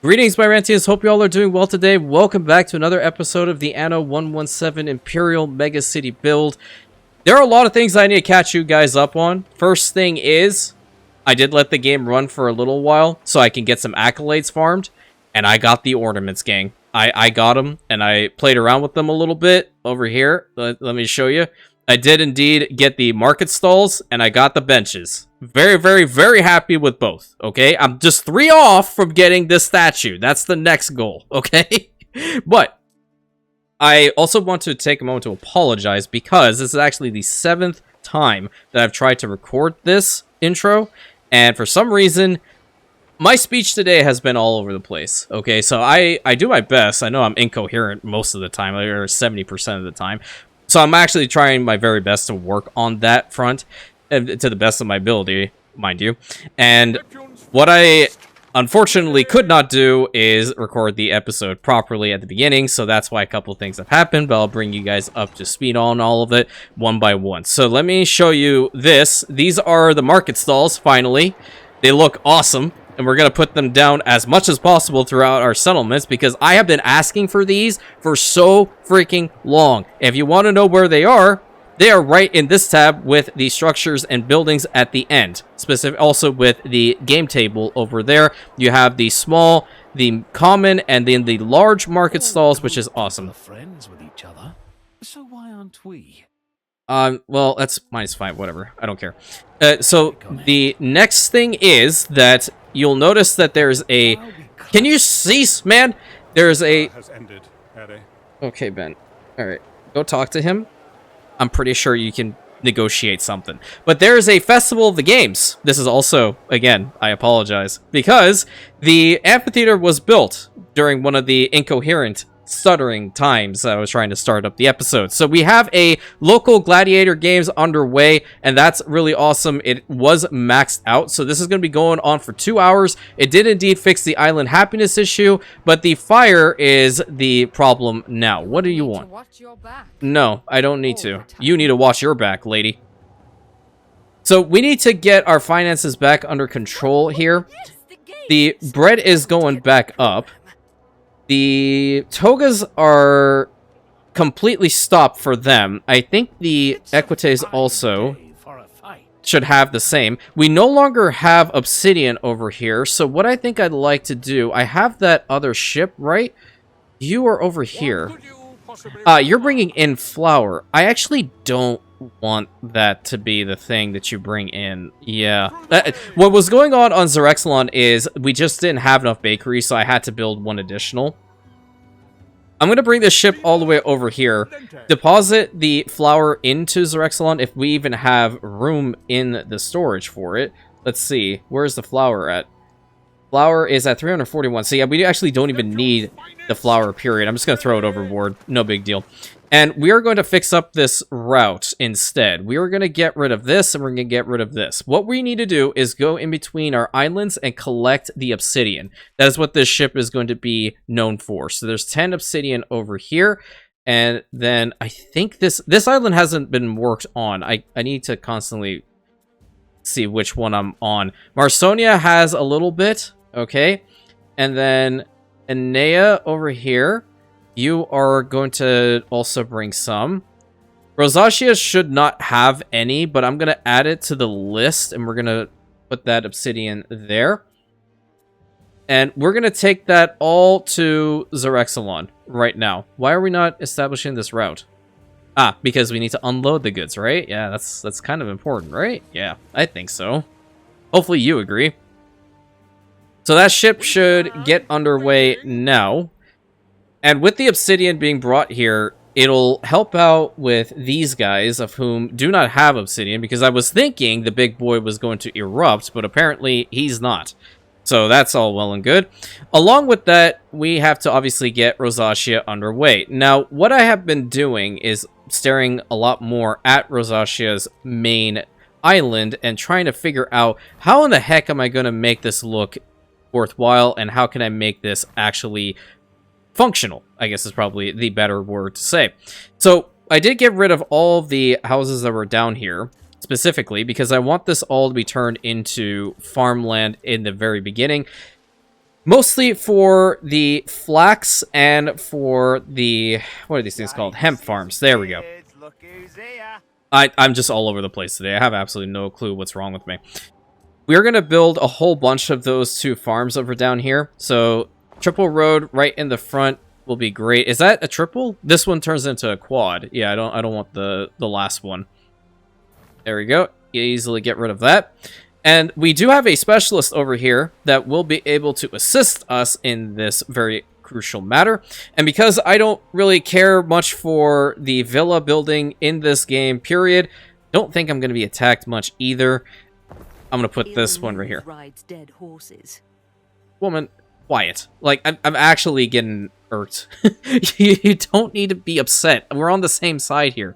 Greetings, my Rantians. Hope you all are doing well today. Welcome back to another episode of the Anno 117 Imperial Mega City build. There are a lot of things I need to catch you guys up on. First thing is, I did let the game run for a little while so I can get some accolades farmed, and I got the Ornaments, gang. I got them, and I played around with them a little bit over here. Let me show you. I did indeed get the market stalls, and I got the benches. Very, very, very happy with both, okay? I'm just 3 off from getting this statue. That's the next goal, okay? But I also want to take a moment to apologize because this is actually the 7th time that I've tried to record this intro, and for some reason, my speech today has been all over the place, okay? So I do my best. I know I'm incoherent most of the time, or 70% of the time. So I'm actually trying my very best to work on that front to the best of my ability, mind you. And what I unfortunately could not do is record the episode properly at the beginning, so that's why a couple of things have happened, but I'll bring you guys up to speed on all of it one by one. So let me show you this. These are the market stalls, finally. They look awesome. And we're going to put them down as much as possible throughout our settlements because I have been asking for these for so freaking long. If you want to know where they are right in this tab with the structures and buildings at the end. Also with the game table over there. You have the small, the common, and then the large market stalls, which is awesome. Friends with each other, so why aren't we? Well, that's -5, whatever. I don't care. So the next thing is that you'll notice that there's a... Can you cease, man? There's a... Okay, Ben. Alright. Go talk to him. I'm pretty sure you can negotiate something. But there's a Festival of the Games. This is also, again, I apologize. Because the amphitheater was built during one of the incoherent stuttering times I was trying to start up the episode. So we have a local gladiator games underway, and that's really awesome. It was maxed out, so this is going to be going on for 2 hours. It did indeed fix the island happiness issue, but the fire is the problem now. What do you want? No, I don't need to. You need to watch your back, lady. So we need to get our finances back under control here. The bread is going back up. The togas are completely stopped for them. I think the equites also should have the same. We no longer have obsidian over here, so what I think I'd like to do, I have that other ship, right? You are over here. You're bringing in flour. I actually don't want that to be the thing that you bring in. Yeah. What was going on Xerexalon is we just didn't have enough bakeries, so I had to build one additional. I'm going to bring this ship all the way over here, deposit the flour into Xerexalon if we even have room in the storage for it. Let's see. Where's the flour at? Flour is at 341. So yeah, we actually don't even need the flour, period. I'm just going to throw it overboard. No big deal. And we are going to fix up this route instead. We are going to get rid of this, and we're going to get rid of this. What we need to do is go in between our islands and collect the obsidian. That is what this ship is going to be known for. So there's 10 obsidian over here. And then I think this island hasn't been worked on. I need to constantly see which one I'm on. Marsonia has a little bit. Okay. And then Enea over here. You are going to also bring some. Rosacea should not have any, but I'm going to add it to the list, and we're going to put that obsidian there. And we're going to take that all to Xerexalon right now. Why are we not establishing this route? Ah, because we need to unload the goods, right? Yeah, that's kind of important, right? Yeah, I think so. Hopefully you agree. So that ship should get underway now. And with the obsidian being brought here, it'll help out with these guys, of whom do not have obsidian, because I was thinking the big boy was going to erupt, but apparently he's not. So that's all well and good. Along with that, we have to obviously get Rosacea underway. Now, what I have been doing is staring a lot more at Rosacea's main island and trying to figure out how in the heck am I going to make this look worthwhile, and how can I make this actually functional, I guess is probably the better word to say. So I did get rid of all of the houses that were down here, specifically because I want this all to be turned into farmland in the very beginning. Mostly for the flax and for the, what are these things called? Hemp farms. There we go. I'm just all over the place today. I have absolutely no clue what's wrong with me. We're going to build a whole bunch of those 2 farms over down here. So, triple road right in the front will be great. Is that a triple? This one turns into a quad. Yeah, I don't want the last one. There we go. You easily get rid of that. And we do have a specialist over here that will be able to assist us in this very crucial matter. And because I don't really care much for the villa building in this game, period, don't think I'm going to be attacked much either. I'm going to put this one right here. Rides dead horses. Woman, quiet. Like, I'm actually getting irked. You don't need to be upset. We're on the same side here.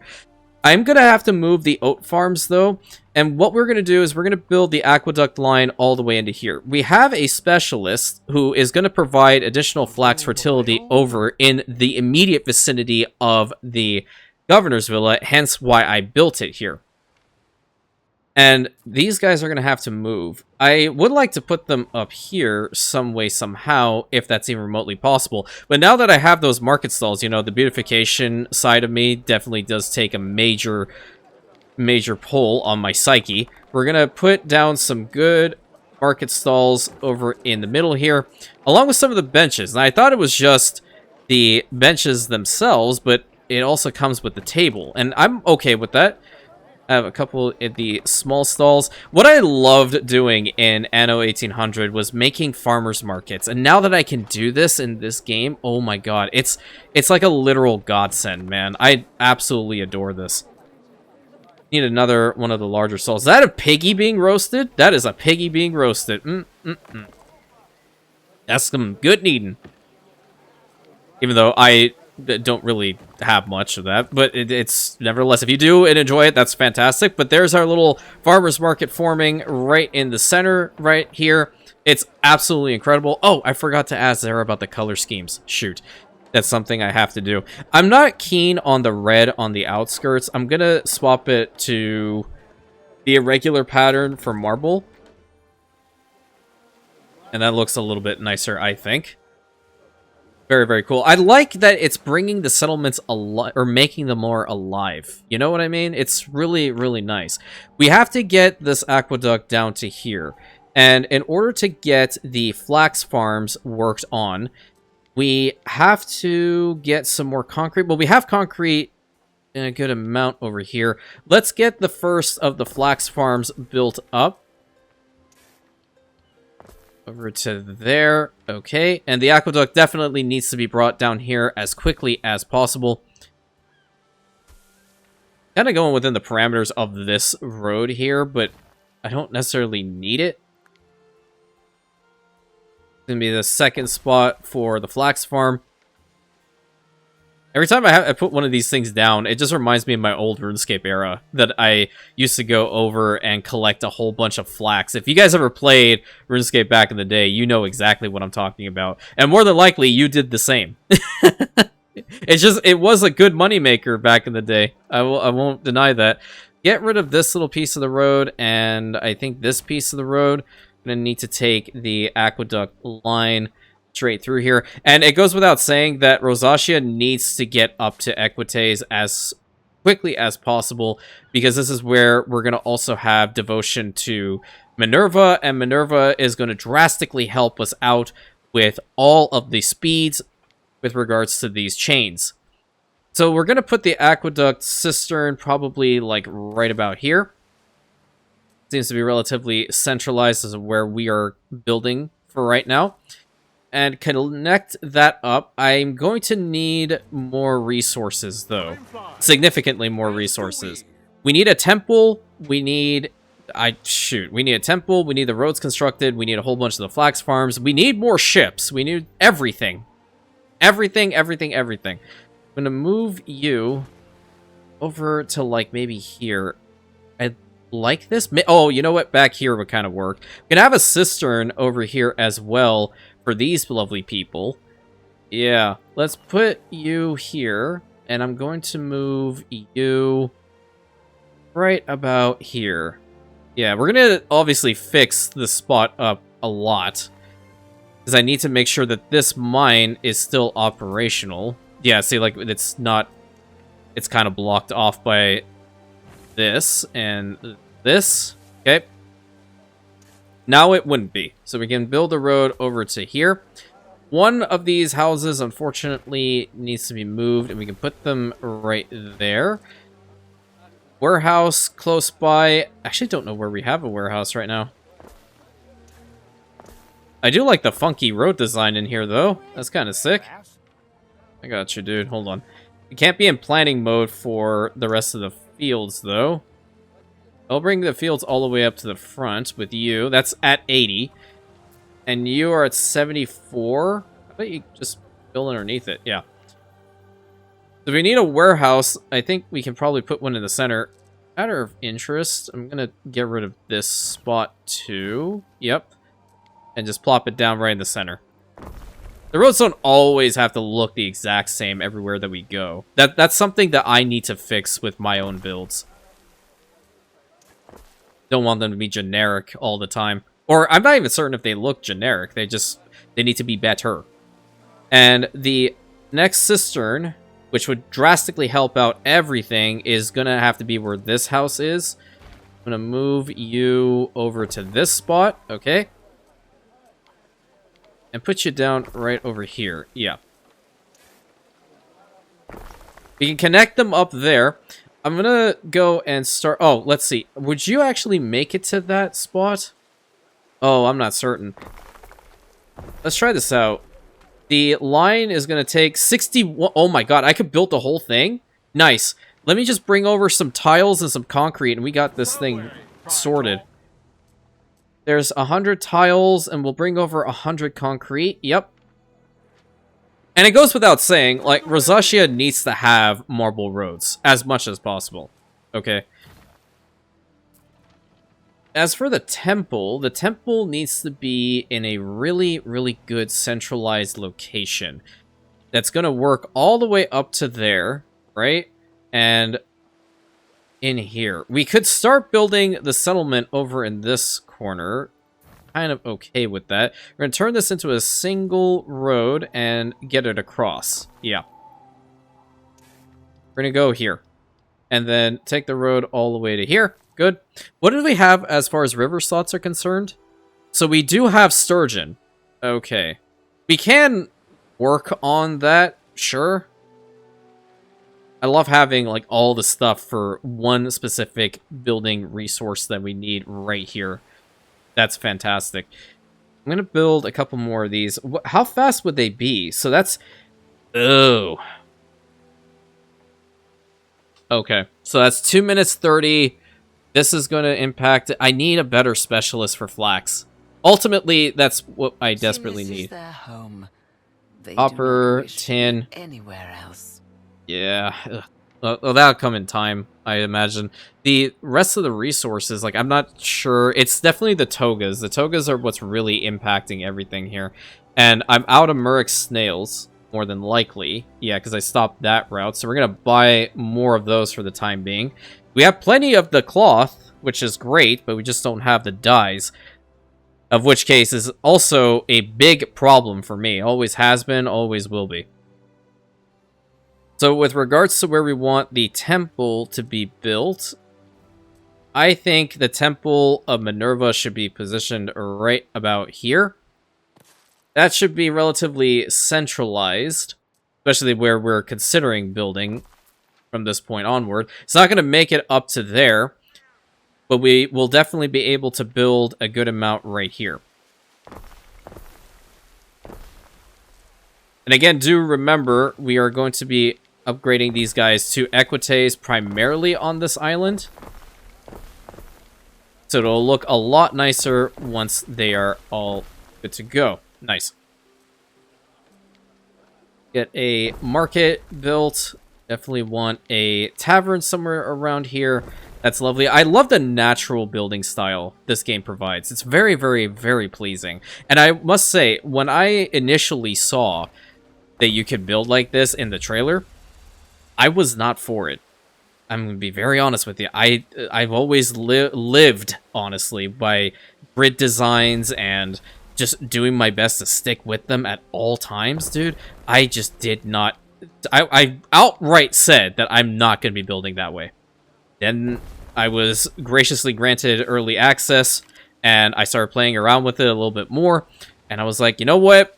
I'm going to have to move the oat farms, though. And what we're going to do is we're going to build the aqueduct line all the way into here. We have a specialist who is going to provide additional flax fertility over in the immediate vicinity of the governor's villa, hence why I built it here. And these guys are going to have to move. I would like to put them up here some way, somehow, if that's even remotely possible. But now that I have those market stalls, you know, the beautification side of me definitely does take a major pull on my psyche. We're going to put down some good market stalls over in the middle here, along with some of the benches. And I thought it was just the benches themselves, but it also comes with the table. And I'm okay with that. I have a couple in the small stalls. What I loved doing in Anno 1800 was making farmers markets. And now that I can do this in this game, oh my god, it's like a literal godsend, man. I absolutely adore this. Need another one of the larger stalls. Is that a piggy being roasted? That is a piggy being roasted. That's some good kneading. Even though I don't really have much of that, but it's nevertheless, if you do and enjoy it, that's fantastic. But there's our little farmers market forming right in the center right here. It's absolutely incredible. Oh, I forgot to ask Zara about the color schemes. Shoot, that's something I have to do. I'm not keen on the red on the outskirts. I'm gonna swap it to the irregular pattern for marble, and that looks a little bit nicer, I think. Very, very cool. I like that it's bringing the settlements alive, or making them more alive. You know what I mean? It's really, really nice. We have to get this aqueduct down to here. And in order to get the flax farms worked on, we have to get some more concrete. Well, we have concrete in a good amount over here. Let's get the first of the flax farms built up. Over to there. Okay. And the aqueduct definitely needs to be brought down here as quickly as possible. Kind of going within the parameters of this road here, but I don't necessarily need it. It's going to be the second spot for the flax farm. Every time I put one of these things down, it just reminds me of my old RuneScape era that I used to go over and collect a whole bunch of flax. If you guys ever played RuneScape back in the day, you know exactly what I'm talking about. And more than likely, you did the same. It was a good moneymaker back in the day. I won't deny that. Get rid of this little piece of the road, and I think this piece of the road. I'm going to need to take the aqueduct line straight through here. And it goes without saying that Rosacea needs to get up to Equites as quickly as possible, because this is where we're going to also have devotion to Minerva, and Minerva is going to drastically help us out with all of the speeds with regards to these chains. So we're going to put the aqueduct cistern probably like right about here. Seems to be relatively centralized as where we are building for right now. And connect that up. I'm going to need more resources, though. Significantly more resources. We need a temple. We need... We need a temple. We need the roads constructed. We need a whole bunch of the flax farms. We need more ships. We need everything. Everything. I'm going to move you over to, like, maybe here. I like this. Oh, you know what? Back here would kind of work. We can have a cistern over here as well for these lovely people. Yeah, let's put you here, and I'm going to move you right about here. Yeah, we're going to obviously fix the spot up a lot. Because I need to make sure that this mine is still operational. Yeah, see, like, it's not... It's kind of blocked off by this and this. Okay. Now it wouldn't be. So we can build a road over to here. One of these houses, unfortunately, needs to be moved, and we can put them right there. Warehouse close by. I actually don't know where we have a warehouse right now. I do like the funky road design in here, though. That's kind of sick. I got you, dude. Hold on. You can't be in planning mode for the rest of the fields, though. I'll bring the fields all the way up to the front with you. That's at 80. And you are at 74. I bet you just build underneath it. Yeah. So we need a warehouse. I think we can probably put one in the center. Matter of interest, I'm going to get rid of this spot, too. Yep. And just plop it down right in the center. The roads don't always have to look the exact same everywhere that we go. That's something that I need to fix with my own builds. Don't want them to be generic all the time. Or I'm not even certain if they look generic. They need to be better. And the next cistern, which would drastically help out everything, is going to have to be where this house is. I'm going to move you over to this spot. Okay. And put you down right over here. Yeah. We can connect them up there. I'm gonna go and start... Oh, let's see. Would you actually make it to that spot? Oh, I'm not certain. Let's try this out. The line is gonna take 61... Oh my god, I could build the whole thing? Nice. Let me just bring over some tiles and some concrete, and we got this thing sorted. There's 100 tiles, and we'll bring over 100 concrete. Yep. And it goes without saying, like, Rosacea needs to have marble roads as much as possible. Okay. As for the temple needs to be in a really, really good centralized location. That's going to work all the way up to there, right? And in here. We could start building the settlement over in this corner. Kind of okay with that. We're going to turn this into a single road and get it across. Yeah. We're going to go here. And then take the road all the way to here. Good. What do we have as far as river slots are concerned? So we do have sturgeon. Okay. We can work on that, sure. I love having, like, all the stuff for one specific building resource that we need right here. That's fantastic. I'm going to build a couple more of these. How fast would they be? So that's... Oh. Okay. So that's 2 minutes 30. This is going to impact... I need a better specialist for flax. Ultimately, that's what I desperately need. Copper, tin. Anywhere else. Yeah. Well, that'll come in time, I imagine. The rest of the resources, like, I'm not sure. It's definitely the togas. The togas are what's really impacting everything here. And I'm out of Muric snails, more than likely. Yeah, because I stopped that route. So we're going to buy more of those for the time being. We have plenty of the cloth, which is great, but we just don't have the dyes. Of which case is also a big problem for me. Always has been, always will be. So with regards to where we want the temple to be built, I think the Temple of Minerva should be positioned right about here. That should be relatively centralized, especially where we're considering building from this point onward. It's not going to make it up to there, but we will definitely be able to build a good amount right here. And again, do remember, we are going to be upgrading these guys to equites primarily on this island. So it'll look a lot nicer once they are all good to go. Nice. Get a market built. Definitely want a tavern somewhere around here. That's lovely. I love the natural building style this game provides. It's very, very, very pleasing. And I must say, when I initially saw that you could build like this in the trailer, I was not for it. I'm going to be very honest with you. I've always lived, honestly, by grid designs and just doing my best to stick with them at all times, dude, I just did not... I outright said that I'm not going to be building that way. Then I was graciously granted early access, and I started playing around with it a little bit more, and I was like, you know what?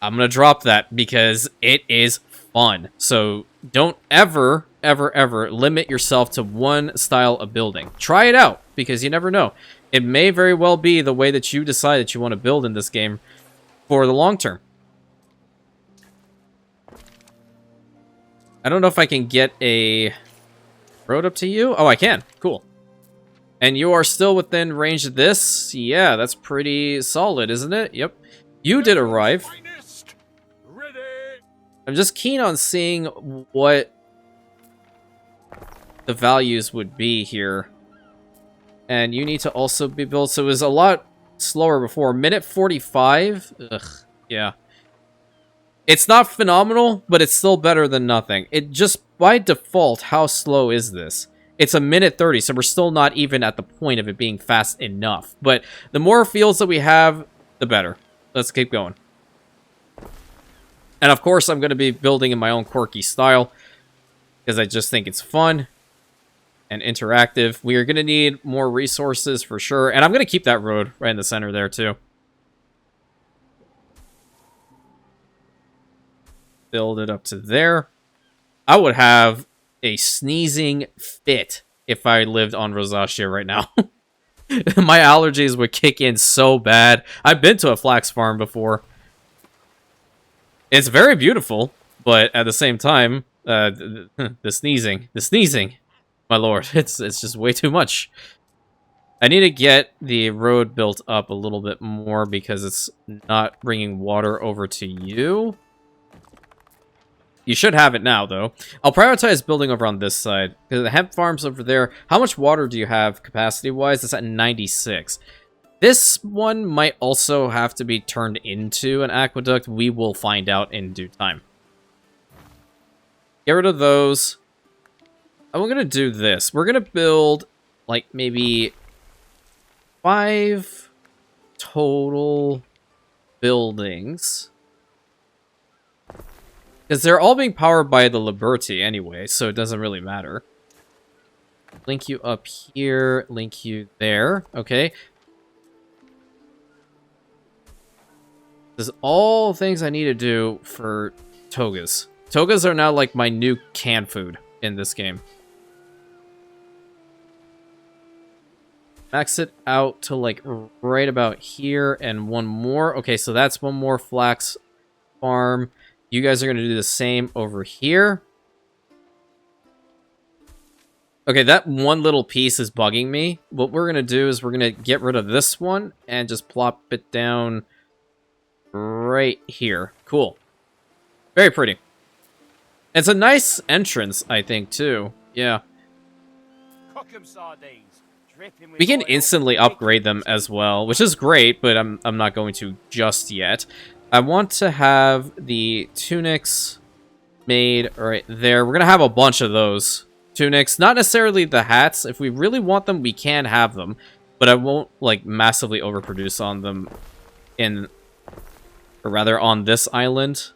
I'm going to drop that because it is fun. So don't ever, ever, ever limit yourself to one style of building. Try it out, because you never know. It may very well be the way that you decide that you want to build in this game for the long term. I don't know if I can get a road up to you. Oh, I can. Cool. And you are still within range of this? Yeah, that's pretty solid, isn't it? Yep. You did arrive. I'm just keen on seeing what the values would be here. And you need to also be built. So it was a lot slower before. Minute 45? Ugh, yeah. It's not phenomenal, but it's still better than nothing. It just, by default, how slow is this? It's a minute 30, so we're still not even at the point of it being fast enough. But the more fields that we have, the better. Let's keep going. And of course, I'm going to be building in my own quirky style, because I just think it's fun and interactive. We are going to need more resources for sure. And I'm going to keep that road right in the center there, too. Build it up to there. I would have a sneezing fit if I lived on Rosacea right now. My allergies would kick in so bad. I've been to a flax farm before. It's very beautiful, but at the same time, the sneezing, my lord, it's just way too much. I need to get the road built up a little bit more because it's not bringing water over to you. You should have it now, though. I'll prioritize building over on this side. The hemp farm's over there. How much water do you have capacity-wise? It's at 96. This one might also have to be turned into an aqueduct. We will find out in due time. Get rid of those. I'm going to do this. We're going to build, like, maybe 5 total buildings. Because they're all being powered by the Liberty anyway, so it doesn't really matter. Link you up here, link you there. Okay. This is all things I need to do for togas. Togas are now like my new canned food in this game. Max it out to like right about here and one more. Okay, so that's one more flax farm. You guys are going to do the same over here. Okay, that one little piece is bugging me. What we're going to do is we're going to get rid of this one and just plop it down right here. Cool. Very pretty. It's a nice entrance, I think, too. Yeah. We can instantly upgrade them as well, which is great, but I'm not going to just yet. I want to have the tunics made right there. We're going to have a bunch of those tunics. Not necessarily the hats. If we really want them, we can have them. But I won't, like, massively overproduce on them in... Or rather, on this island.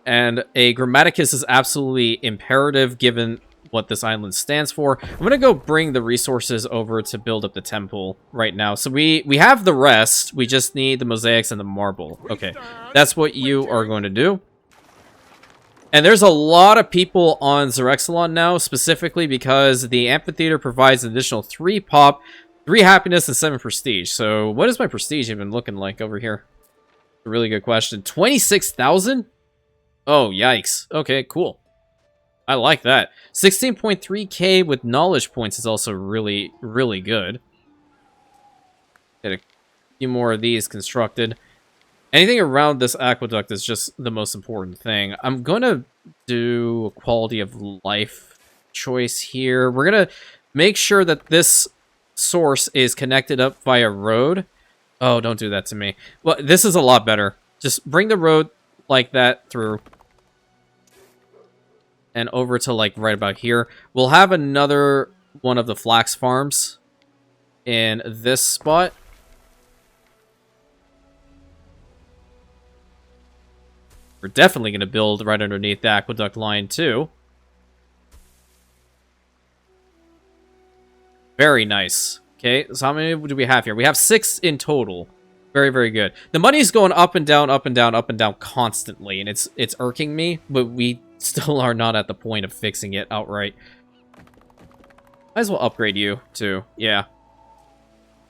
And a Grammaticus is absolutely imperative given what this island stands for. I'm going to go bring the resources over to build up the temple right now. So we have the rest. We just need the mosaics and the marble. Okay, that's what you are going to do. And there's a lot of people on Xerexalon now, specifically because the amphitheater provides an additional 3 pop, 3 happiness, and 7 prestige. So what is my prestige even looking like over here? A really good question. 26,000? Oh, yikes. Okay, cool. I like that. 16.3k with knowledge points is also really, really good. Get a few more of these constructed. Anything around this aqueduct is just the most important thing. I'm going to do a quality of life choice here. We're going to make sure that this source is connected up via road. Oh, don't do that to me. Well, this is a lot better. Just bring the road like that through. And over to, like, right about here. We'll have another one of the flax farms. in this spot. We're definitely going to build right underneath the aqueduct line, too. Very nice. Okay, so how many do we have here? We have 6 in total. Very, very good. The money's going up and down, up and down, up and down constantly, and it's irking me, but we still are not at the point of fixing it outright. Might as well upgrade you, too. Yeah.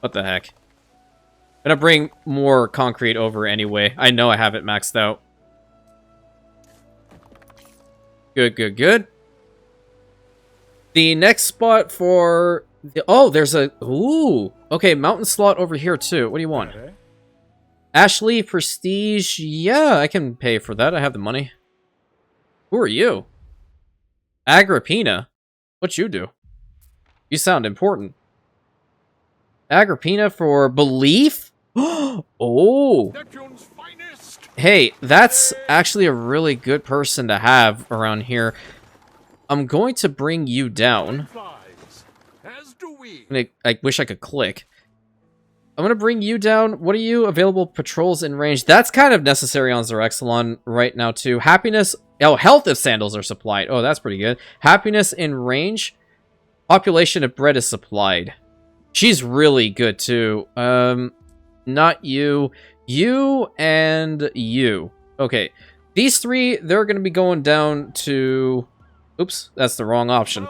What the heck? I'm gonna bring more concrete over anyway. I know I have it maxed out. Good, good, good. The next spot for... Oh, there's a... Ooh. Okay, mountain slot over here, too. What do you want? Ashley, prestige. Yeah, I can pay for that. I have the money. Who are you? Agrippina? What you do? You sound important. Agrippina for belief? Oh. Hey, that's actually a really good person to have around here. I'm going to bring you down. I wish I could click. I'm going to bring you down. What are you? Available patrols in range. That's kind of necessary on Zerexalon right now, too. Happiness. Oh, health if sandals are supplied. Oh, that's pretty good. Happiness in range. Population of bread is supplied. She's really good, too. Not you. You and you. Okay. These 3, they're going to be going down to... Oops, that's the wrong option.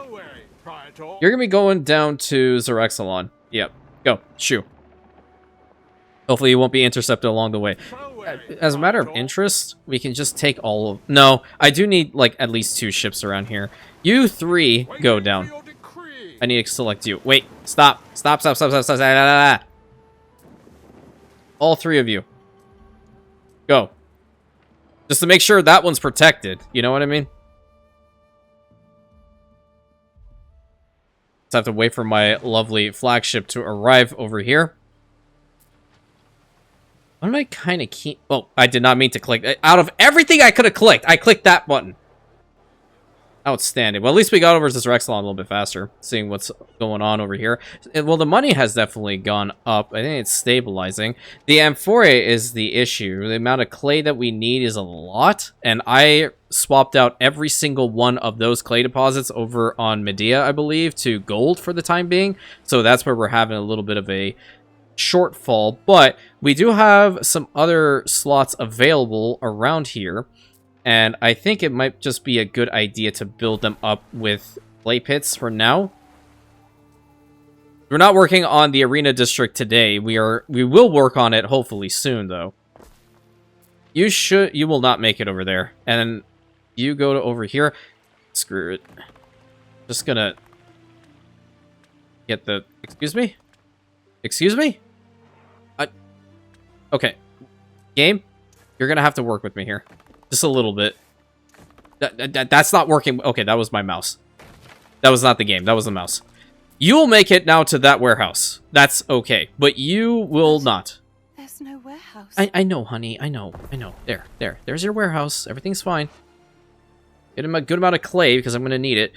You're going to be going down to Zerexalon. Yep. Go. Shoo. Hopefully you won't be intercepted along the way. As a matter of interest, we can just take all of... No, I do need, like, at least 2 ships around here. You 3, go down. I need to select you. Wait, stop. Stop, stop, stop, stop, stop, stop. All 3 of you. Go. Just to make sure that one's protected. You know what I mean? Just have to wait for my lovely flagship to arrive over here. What am I kind of keen... Oh, I did not mean to click. Out of everything I could have clicked, I clicked that button. Outstanding. Well, at least we got over to Zerexalon a little bit faster, seeing what's going on over here. Well, the money has definitely gone up. I think it's stabilizing. The amphora is the issue. The amount of clay that we need is a lot, and I swapped out every single one of those clay deposits over on Medea, I believe, to gold for the time being. So that's where we're having a little bit of a shortfall, but we do have some other slots available around here. And I think it might just be a good idea to build them up with clay pits for now. We're not working on the arena district today. We will work on it hopefully soon, though. You will not make it over there. And you go to over here. Screw it. Just gonna get the... Excuse me? Excuse me? Okay. Game, you're gonna have to work with me here. Just a little bit. That's not working. Okay, that was my mouse. That was not the game. That was the mouse. You'll make it now to that warehouse. That's okay. But you will not. There's no warehouse. I know, honey. I know. There. There's your warehouse. Everything's fine. Get him a good amount of clay because I'm going to need it.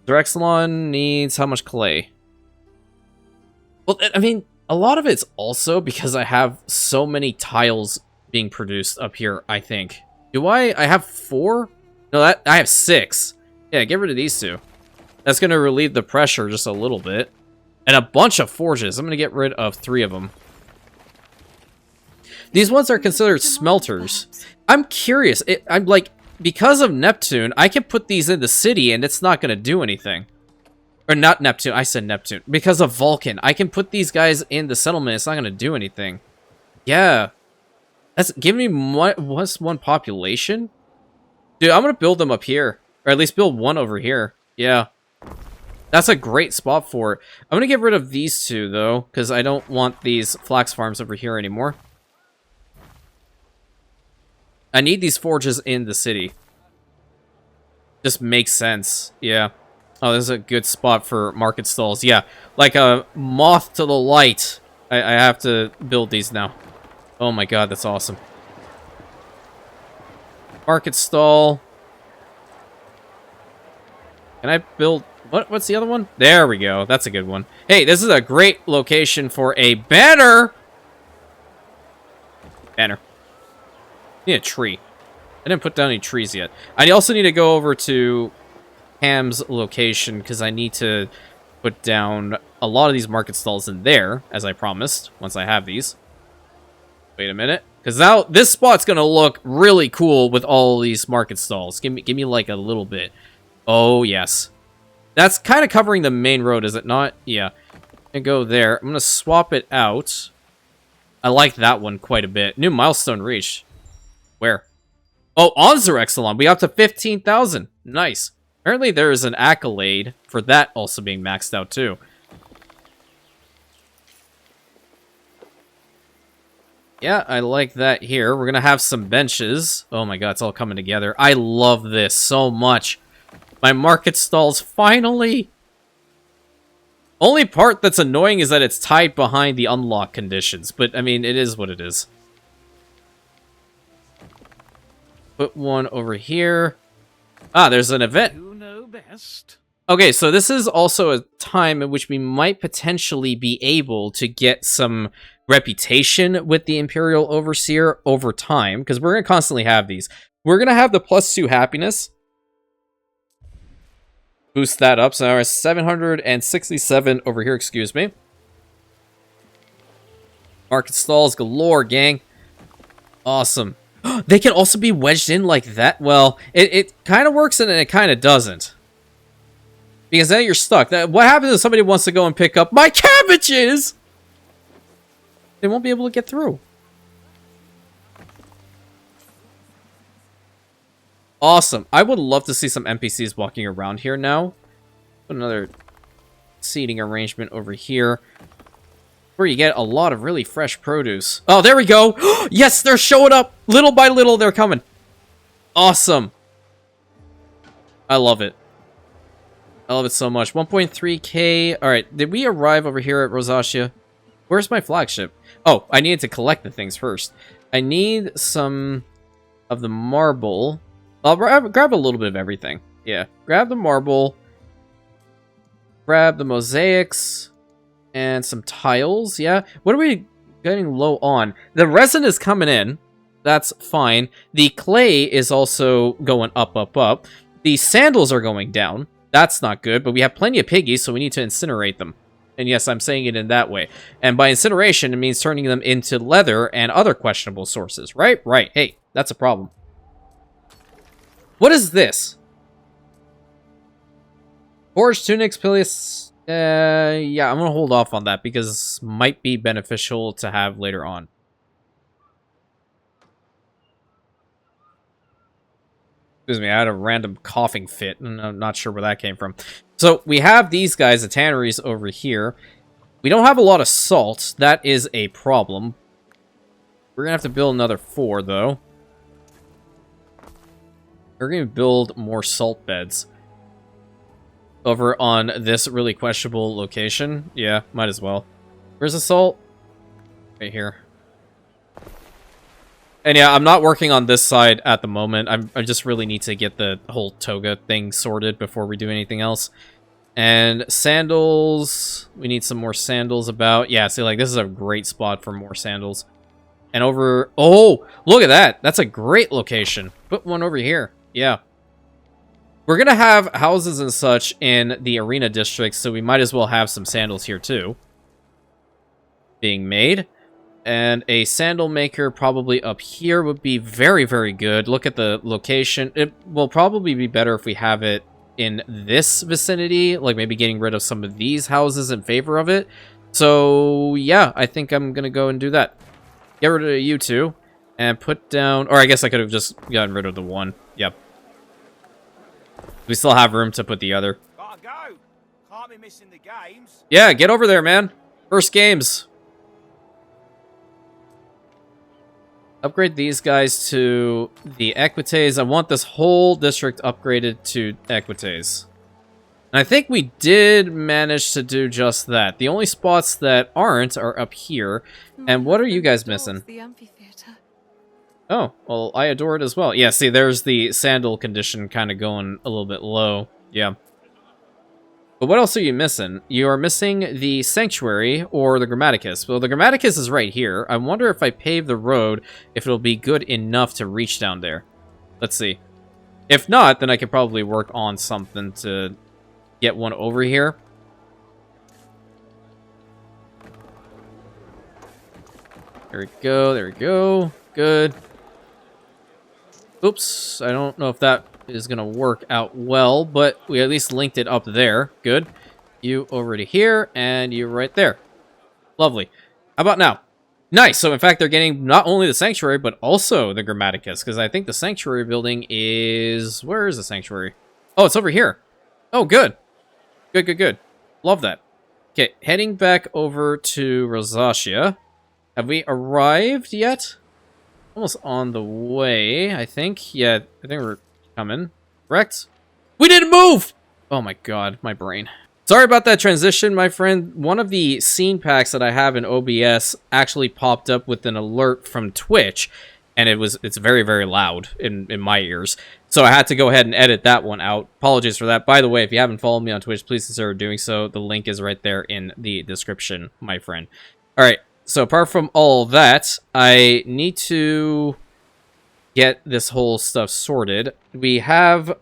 Zerexalon needs how much clay? Well, I mean, a lot of it's also because I have so many tiles being produced up here, I think. Do I have 4? No, I have 6. Yeah, get rid of these 2. That's going to relieve the pressure just a little bit. And a bunch of forges. I'm going to get rid of 3 of them. These ones are considered smelters. I'm curious. I'm like, because of Neptune, I can put these in the city and it's not going to do anything. Or not Neptune. I said Neptune. Because of Vulcan. I can put these guys in the settlement. It's not going to do anything. Yeah. That's giving me what's 1 population? Dude, I'm going to build them up here. Or at least build 1 over here. Yeah. That's a great spot for it. I'm going to get rid of these 2, though. Because I don't want these flax farms over here anymore. I need these forges in the city. Just makes sense. Yeah. Oh, this is a good spot for market stalls. Yeah. Like a moth to the light. I have to build these now. Oh my god, that's awesome. Market stall. Can I build... What's the other one? There we go. That's a good one. Hey, this is a great location for a banner. Banner. Need a tree. I didn't put down any trees yet. I also need to go over to Ham's location because I need to put down a lot of these market stalls in there, as I promised, once I have these. Wait a minute. Because now this spot's going to look really cool with all these market stalls. Give me like a little bit. Oh, yes. That's kind of covering the main road, is it not? Yeah. And go there. I'm going to swap it out. I like that one quite a bit. New milestone reached. Where? Oh, Onzer Exelon. We got to 15,000. Nice. Apparently there is an accolade for that also being maxed out too. Yeah, I like that here. We're going to have some benches. Oh my god, it's all coming together. I love this so much. My market stalls, finally! Only part that's annoying is that it's tied behind the unlock conditions. But, I mean, it is what it is. Put one over here. Ah, there's an event. You know best. Okay, so this is also a time in which we might potentially be able to get some reputation with the Imperial Overseer over time. Because we're going to constantly have these. We're going to have the +2 happiness. Boost that up. So now we're 767 over here, excuse me. Market stalls galore, gang. Awesome. They can also be wedged in like that. Well, it kind of works and it kind of doesn't. Because then you're stuck. What happens if somebody wants to go and pick up my cabbages? They won't be able to get through. Awesome. I would love to see some NPCs walking around here now. Put another seating arrangement over here, where you get a lot of really fresh produce. Oh, there we go. Yes, they're showing up. Little by little, they're coming. Awesome. I love it. I love it so much. 1.3k. All right, did we arrive over here at Rosacea? Where's my flagship? Oh, I needed to collect the things first. I need some of the marble. I'll grab a little bit of everything. Yeah, grab the marble. Grab the mosaics. And some tiles, yeah. What are we getting low on? The resin is coming in. That's fine. The clay is also going up, up, up. The sandals are going down. That's not good, but we have plenty of piggies, so we need to incinerate them. And yes, I'm saying it in that way. And by incineration, it means turning them into leather and other questionable sources, right? Right. Hey, that's a problem. What is this? Forged tunics, Pilius. Yeah, I'm gonna hold off on that because might be beneficial to have later on. Excuse me, I had a random coughing fit, and I'm not sure where that came from. So, we have these guys, the tanneries over here. We don't have a lot of salt. That is a problem. We're gonna have to build another 4, though. We're gonna build more salt beds. Over on this really questionable location. Yeah, might as well. Where's the salt? Right here. And yeah, I'm not working on this side at the moment. I just really need to get the whole toga thing sorted before we do anything else. And sandals. We need some more sandals about. Yeah, see, like, this is a great spot for more sandals. And over... Oh, look at that. That's a great location. Put one over here. Yeah. We're going to have houses and such in the arena districts, so we might as well have some sandals here, too. Being made. And a sandal maker probably up here would be very, very good. Look at the location. It will probably be better if we have it in this vicinity, like maybe getting rid of some of these houses in favor of it. So, yeah, I think I'm going to go and do that. Get rid of you two, and put down... Or I guess I could have just gotten rid of the one. Yep. We still have room to put the other. Gotta go. Can't be missing the games. Yeah, get over there, man. First games. Upgrade these guys to the Equites. I want this whole district upgraded to Equites. And I think we did manage to do just that. The only spots that aren't are up here. And what are you guys missing? The amphitheater. Oh, well, I adore it as well. Yeah, see, there's the sandal condition kind of going a little bit low. Yeah. But what else are you missing? You are missing the Sanctuary or the Grammaticus. Well, the Grammaticus is right here. I wonder if I pave the road, if it'll be good enough to reach down there. Let's see. If not, then I could probably work on something to get one over here. There we go, there we go. Good. Oops, I don't know if that is going to work out well, but we at least linked it up there. Good. You over to here, and you right there. Lovely. How about now? Nice. So, in fact, they're getting not only the Sanctuary, but also the Grammaticus, because I think the Sanctuary building is... Where is the Sanctuary? Oh, it's over here. Oh, good. Good, good, good. Love that. Okay, heading back over to Rosacea. Have we arrived yet? Almost on the way, I think. Yeah, I think we're coming. Correct? We didn't move! Oh my god, my brain. Sorry about that transition, my friend. One of the scene packs that I have in OBS actually popped up with an alert from Twitch, and it's very, very loud in my ears. So I had to go ahead and edit that one out. Apologies for that. By the way, if you haven't followed me on Twitch, please consider doing so. The link is right there in the description, my friend. Alright, so apart from all that, I need to get this whole stuff sorted. We have...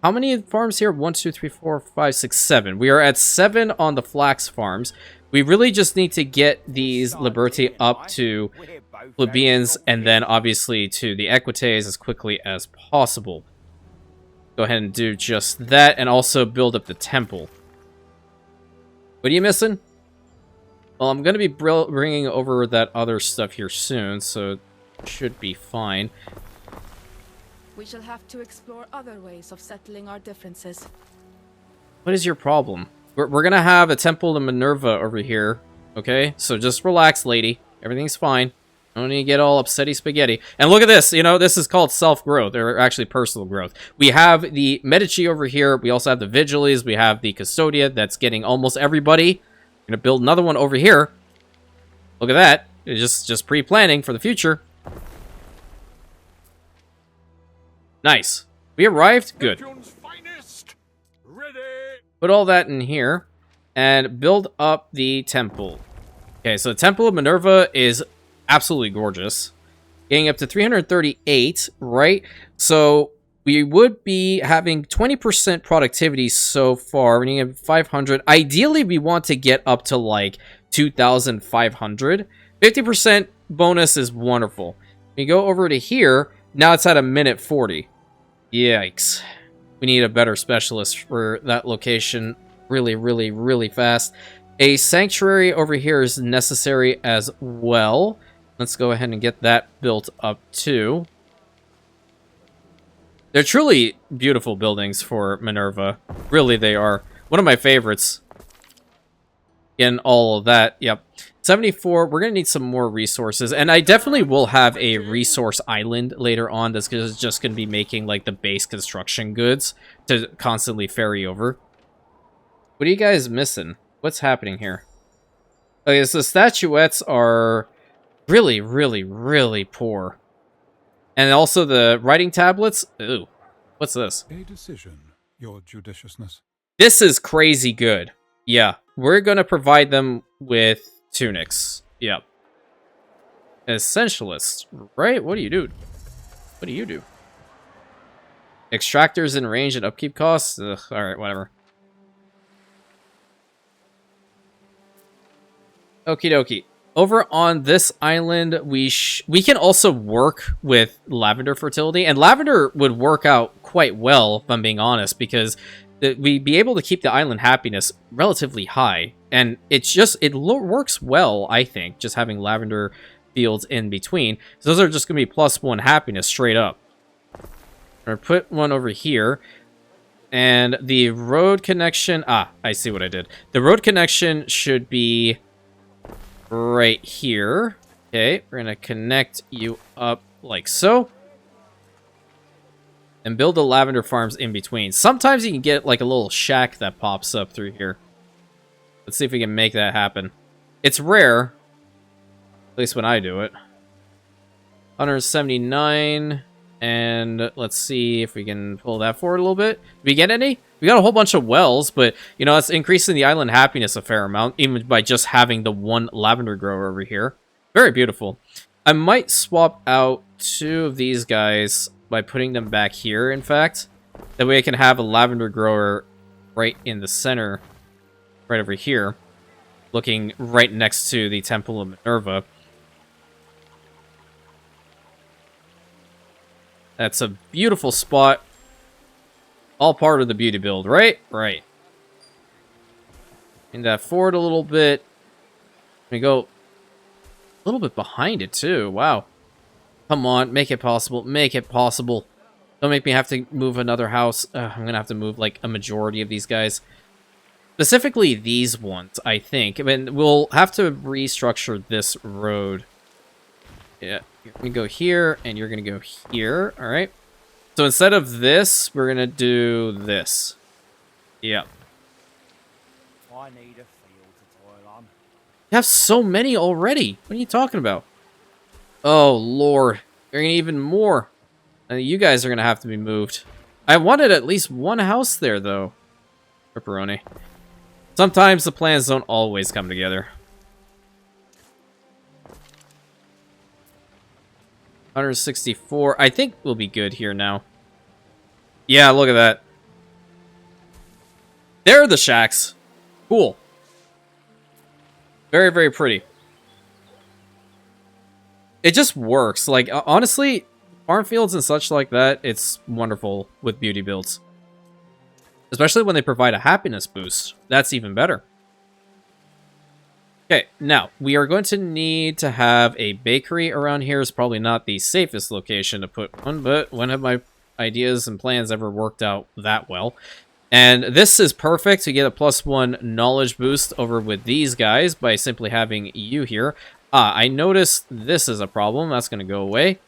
How many farms here? 1, 2, 3, 4, 5, 6, 7. We are at 7 on the flax farms. We really just need to get these Liberty up to plebeians and then obviously to the Equites as quickly as possible. Go ahead and do just that and also build up the temple. What are you missing? Well, I'm going to be bringing over that other stuff here soon, so it should be fine. We shall have to explore other ways of settling our differences. What is your problem? We're going to have a temple to Minerva over here, okay? So just relax, lady. Everything's fine. Don't need to get all upsetty spaghetti. And look at this, you know, this is called self-growth, or actually personal growth. We have the Medici over here. We also have the Vigiles. We have the Custodia that's getting almost everybody. We're going to build another one over here. Look at that. It's just pre-planning for the future. Nice. We arrived? Good. Put all that in here and build up the temple. Okay, so the Temple of Minerva is absolutely gorgeous. Getting up to 338, right? So we would be having 20% productivity so far. We're going to have 500. Ideally, we want to get up to like 2,500. 50% bonus is wonderful. We go over to here. Now it's at a minute 40. Yikes. We need a better specialist for that location really, really, really fast. A sanctuary over here is necessary as well. Let's go ahead and get that built up too. They're truly beautiful buildings for Minerva. Really, they are. One of my favorites in all of that. Yep. 74, we're going to need some more resources. And I definitely will have a resource island later on that's just going to be making like the base construction goods to constantly ferry over. What are you guys missing? What's happening here? Okay, so the statuettes are really, really, really poor. And also the writing tablets. Ooh, what's this? A decision, your judiciousness. This is crazy good. Yeah, we're going to provide them with tunics. Yep. Essentialists, right? What do you do? What do you do? Extractors in range and upkeep costs? Ugh, alright, whatever. Okie dokie. Over on this island, we can also work with lavender fertility. And lavender would work out quite well, if I'm being honest, because we'd be able to keep the island happiness relatively high. And it works well, I think, just having lavender fields in between. So those are just going to be +1 happiness straight up. I'm going to put one over here. And the road connection... Ah, I see what I did. The road connection should be right here. Okay, we're going to connect you up like so. And build the lavender farms in between. Sometimes you can get like a little shack that pops up through here. Let's see if we can make that happen. It's rare. At least when I do it. 179. And let's see if we can pull that forward a little bit. Did we get any? We got a whole bunch of wells, but, you know, that's increasing the island happiness a fair amount, even by just having the one lavender grower over here. Very beautiful. I might swap out 2 of these guys by putting them back here, in fact. That way I can have a lavender grower right in the center, right over here, looking right next to the Temple of Minerva. That's a beautiful spot. All part of the beauty build, right? Right. And that forward a little bit. We go a little bit behind it, too. Wow. Come on, make it possible. Make it possible. Don't make me have to move another house. I'm going to have to move, like, a majority of these guys. Specifically these ones, I think. I mean, we'll have to restructure this road. Yeah, you're going to go here, and you're going to go here. All right. So instead of this, we're going to do this. Yeah. I need a field to toil on. You have so many already. What are you talking about? Oh, Lord. You're going to even more. You guys are going to have to be moved. I wanted at least one house there, though. Pepperoni. Sometimes the plans don't always come together. 164. I think we'll be good here now. Yeah, look at that. There are the shacks. Cool. Very, very pretty. It just works. Like, honestly, farm fields and such like that, it's wonderful with beauty builds. Especially when they provide a happiness boost. That's even better. Okay, now, we are going to need to have a bakery around here. It's probably not the safest location to put one, but when have my ideas and plans ever worked out that well? And this is perfect to get a +1 knowledge boost over with these guys by simply having you here. I noticed this is a problem. That's going to go away.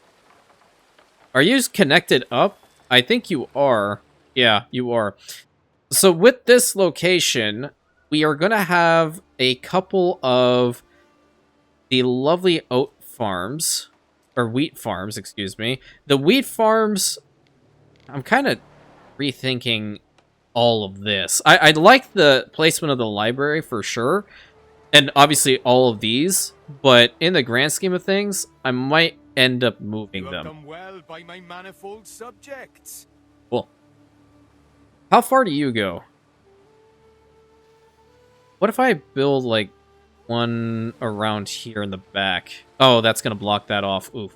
Are you connected up? I think you are. Yeah, you are. So with this location, we are going to have a couple of the lovely oat farms, or wheat farms, excuse me. The wheat farms, I'm kind of rethinking all of this. I like the placement of the library for sure, and obviously all of these, but in the grand scheme of things, I might end up moving You have them. done well by my manifold subjects. Cool. How far do you go? What if I build, like, one around here in the back? Oh, that's going to block that off. Oof.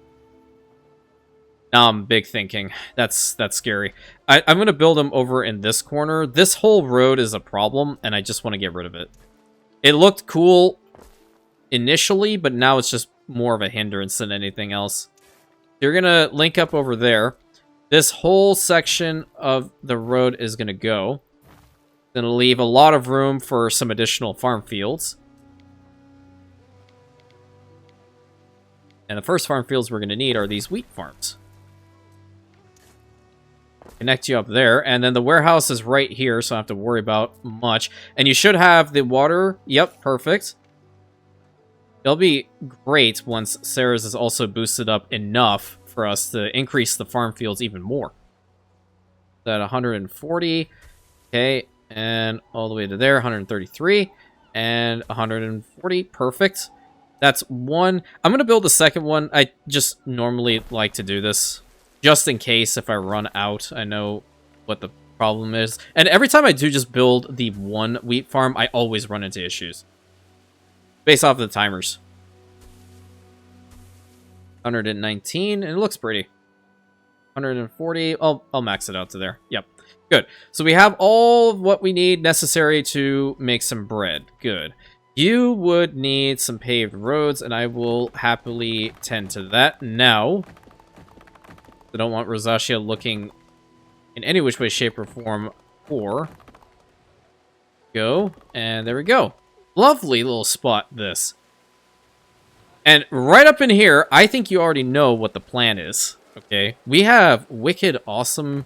Now I'm big thinking. That's scary. I'm going to build them over in this corner. This whole road is a problem, and I just want to get rid of it. It looked cool initially, but now it's just more of a hindrance than anything else. You're going to link up over there. This whole section of the road is going to go. Going to leave a lot of room for some additional farm fields. And the first farm fields we're going to need are these wheat farms. Connect you up there, and then the warehouse is right here, so I don't have to worry about much. And you should have the water. Yep, perfect. It'll be great once Sarah's is also boosted up enough for us to increase the farm fields even more. At 140, okay, and all the way to there, 133, and 140, perfect. That's one. I'm going to build a second one. I just normally like to do this, just in case if I run out, I know what the problem is. And every time I do just build the one wheat farm, I always run into issues. Based off of the timers. 119, and it looks pretty. 140, I'll max it out to there. Yep, good. So we have all of what we need necessary to make some bread. Good. You would need some paved roads, and I will happily tend to that now. I don't want Rosacea looking in any which way, shape, or form poor. Go, and there we go. Lovely little spot, this. And right up in here, I think you already know what the plan is. Okay, we have wicked, awesome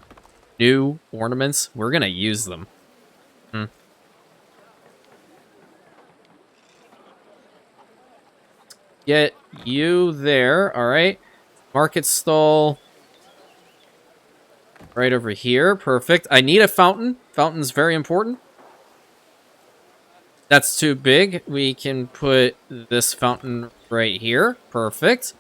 new ornaments. We're gonna use them. Get you there, alright. Market stall. Right over here. Perfect. I need a fountain. Fountain's very important. That's too big. We can put this fountain right here. Perfect.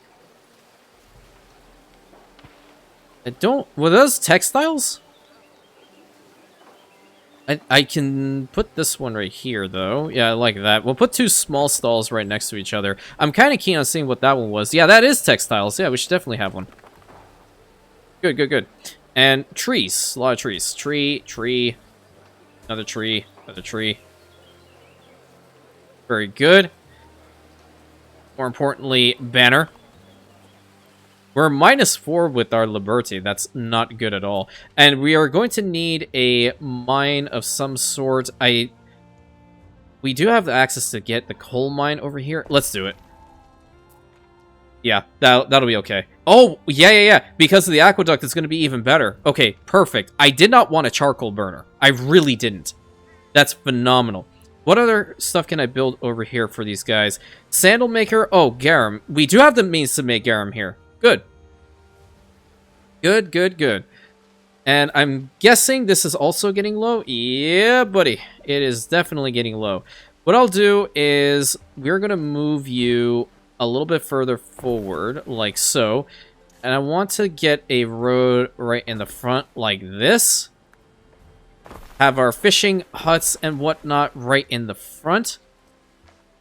I don't... Were those textiles? I can put this one right here, though. Yeah, I like that. We'll put 2 small stalls right next to each other. I'm kind of keen on seeing what that one was. Yeah, that is textiles. Yeah, we should definitely have one. Good, good, good. And trees. A lot of trees. Tree. Another tree. Another tree. Very good. More importantly, banner. We're -4 with our Liberty. That's not good at all. And we are going to need a mine of some sort. We do have the access to get the coal mine over here. Let's do it. Yeah, that'll be okay. Oh, yeah. Because of the aqueduct, it's going to be even better. Okay, perfect. I did not want a charcoal burner. I really didn't. That's phenomenal. What other stuff can I build over here for these guys? Sandal maker. Oh, garum. We do have the means to make garum here. Good. Good. And I'm guessing this is also getting low. Yeah, buddy. It is definitely getting low. What I'll do is we're going to move you a little bit further forward, like so. And I want to get a road right in the front like this. Have our fishing huts and whatnot right in the front.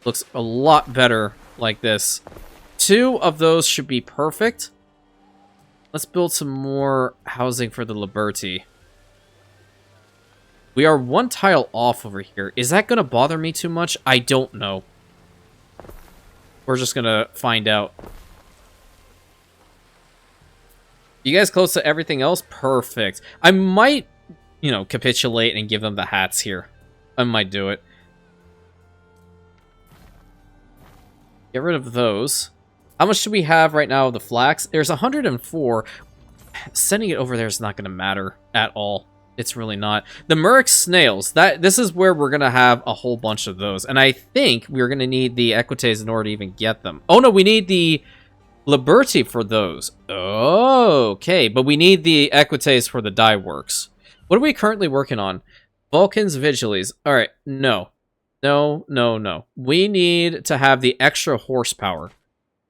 Looks a lot better like this. 2 of those should be perfect. Let's build some more housing for the Liberty. We are 1 tile off over here. Is that going to bother me too much? I don't know. We're just going to find out. You guys close to everything else? Perfect. I might, you know, capitulate and give them the hats here. I might do it. Get rid of those. How much do we have right now of the flax? There's 104. Sending it over there is not going to matter at all. It's really not. The Murex snails. This is where we're going to have a whole bunch of those. And I think we're going to need the equites in order to even get them. Oh, no, we need the Liberty for those. Oh, okay. But we need the equites for the dye works. What are we currently working on? Vulcan's Vigiles. All right. No. We need to have the extra horsepower.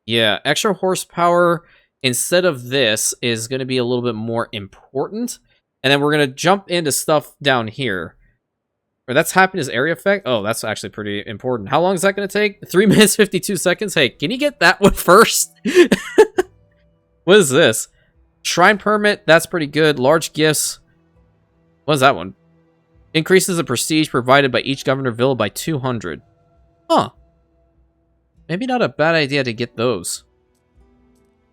Yeah, extra horsepower instead of this is going to be a little bit more important. And then we're going to jump into stuff down here. Or that's happiness area effect. Oh, that's actually pretty important. How long is that going to take? 3 minutes, 52 seconds. Hey, can you get that one first? What is this? Shrine permit. That's pretty good. Large gifts. What is that one? Increases the prestige provided by each governor villa by 200. Huh. Maybe not a bad idea to get those.